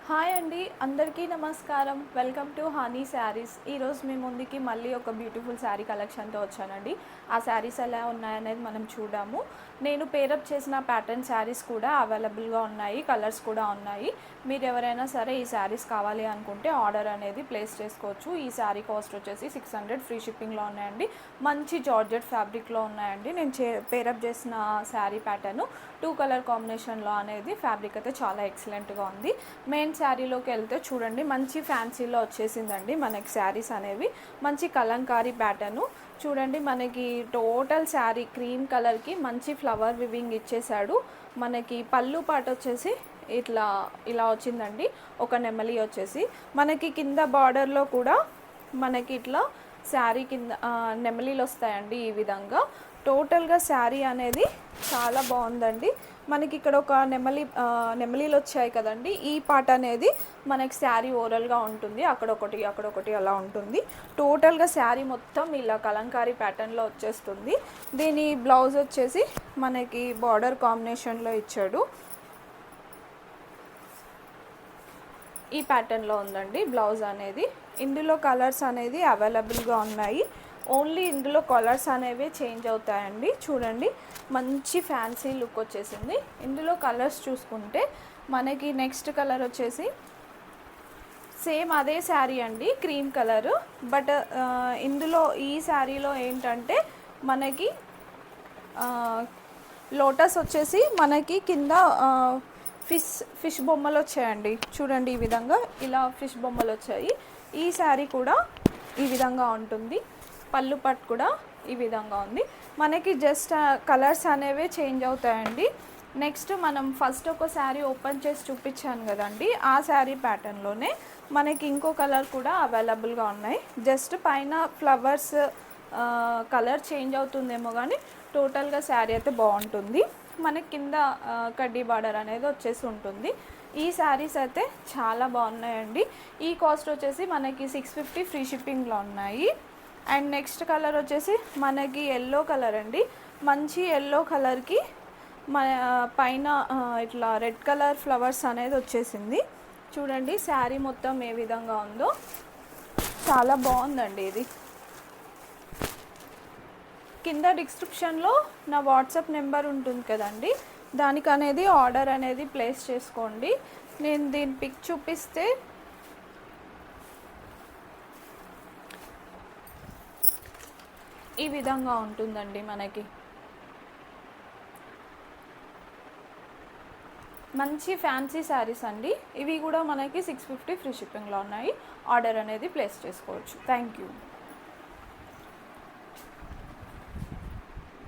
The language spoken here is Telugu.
హాయ్ అండి, అందరికీ నమస్కారం. Welcome to honey saris. ఈరోజు మీ ముందుకి మళ్ళీ ఒక బ్యూటిఫుల్ శారీ కలెక్షన్తో వచ్చానండి. ఆ శారీస్ ఎలా ఉన్నాయనేది మనం చూద్దాము. నేను పేరప్ చేసిన ప్యాటర్న్ శారీస్ కూడా అవైలబుల్గా ఉన్నాయి, కలర్స్ కూడా ఉన్నాయి. మీరు ఎవరైనా సరే ఈ శారీస్ కావాలి అనుకుంటే ఆర్డర్ అనేది ప్లేస్ చేసుకోవచ్చు. ఈ శారీ కాస్ట్ వచ్చేసి 600 ఫ్రీ షిప్పింగ్లో ఉన్నాయండి. మంచి జార్జెట్ ఫ్యాబ్రిక్లో ఉన్నాయండి. నేను పేరప్ చేసిన శారీ ప్యాటర్న్ 2 కలర్ కాంబినేషన్లో అనేది ఫ్యాబ్రిక్ అయితే చాలా ఎక్సలెంట్గా ఉంది. మెయిన్ శారీలోకి వెళ్తే చూడండి, మంచి ఫ్యాన్సీలో వచ్చేసిందండి మనకి శారీస్ అనేవి. మంచి కలంకారీ ప్యాటర్ను చూడండి, మనకి టోటల్ శారీ క్రీమ్ కలర్కి మంచి ఫ్లవర్ వివింగ్ ఇచ్చేసాడు. మనకి పళ్ళు పాట వచ్చేసి ఇలా వచ్చిందండి. ఒక నెమలి వచ్చేసి మనకి కింద బార్డర్లో కూడా మనకి ఇట్లా శారీ కింద నెమలీలు వస్తాయండి. ఈ విధంగా టోటల్గా శారీ అనేది చాలా బాగుందండి. మనకి ఇక్కడ ఒక నెమలీలు వచ్చాయి కదండి. ఈ పార్ట్ అనేది మనకి శారీ ఓవరాల్గా ఉంటుంది, అక్కడొకటి అలా ఉంటుంది. టోటల్గా శారీ మొత్తం ఇలా కలంకారీ ప్యాటర్న్లో వచ్చేస్తుంది. దీని బ్లౌజ్ వచ్చేసి మనకి బార్డర్ కాంబినేషన్లో ఇచ్చాడు. ఈ ప్యాటర్న్లో ఉందండి బ్లౌజ్ అనేది. ఇందులో కలర్స్ అనేది అవైలబుల్గా ఉన్నాయి. ఓన్లీ ఇందులో కలర్స్ అనేవి చేంజ్ అవుతాయండి. చూడండి, మంచి ఫ్యాన్సీ లుక్ వచ్చేసింది. ఇందులో కలర్స్ చూసుకుంటే మనకి నెక్స్ట్ కలర్ వచ్చేసి సేమ్ అదే శారీ అండి, క్రీమ్ కలరు. బట్ ఇందులో ఈ శారీలో ఏంటంటే మనకి లోటస్ వచ్చేసి మనకి కింద ఫిష్ బొమ్మలు వచ్చాయండి. చూడండి, ఈ విధంగా ఇలా ఫిష్ బొమ్మలు వచ్చాయి. ఈ శారీ కూడా ఈ విధంగా ఉంటుంది. పళ్ళు పట్టు కూడా ఈ విధంగా ఉంది. మనకి జస్ట్ కలర్స్ అనేవి చేంజ్ అవుతాయండి. నెక్స్ట్ మనం ఫస్ట్ ఒక శారీ ఓపెన్ చేసి చూపించాను కదండి, ఆ శారీ ప్యాటర్న్లోనే మనకి ఇంకో కలర్ కూడా అవైలబుల్గా ఉన్నాయి. జస్ట్ పైన ఫ్లవర్స్ కలర్ చేంజ్ అవుతుందేమో కానీ టోటల్గా శారీ అయితే బాగుంటుంది. మనకి కింద కడ్డీ బార్డర్ అనేది వచ్చేసి ఉంటుంది. ఈ శారీస్ అయితే చాలా బాగున్నాయండి. ఈ కాస్ట్ వచ్చేసి మనకి 650 ఫ్రీ షిప్పింగ్లో ఉన్నాయి. అండ్ నెక్స్ట్ కలర్ వచ్చేసి మనకి ఎల్లో కలర్ అండి. మంచి ఎల్లో కలర్కి పైన ఇట్లా రెడ్ కలర్ ఫ్లవర్స్ అనేది వచ్చేసింది. చూడండి శారీ మొత్తం ఏ విధంగా ఉందో, చాలా బాగుందండి ఇది. కింద డిస్క్రిప్షన్లో నా వాట్సాప్ నెంబర్ ఉంటుంది కదండి, దానికి అనేది ఆర్డర్ అనేది ప్లేస్ చేసుకోండి. నేను దీని పిక్ చూపిస్తే ఈ విధంగా ఉంటుందండి. మనకి మంచి ఫ్యాన్సీ శారీస్ అండి. ఇవి కూడా మనకి 650 ఫ్రీ షిప్పింగ్లో ఉన్నాయి. ఆర్డర్ అనేది ప్లేస్ చేసుకోవచ్చు. Thank you.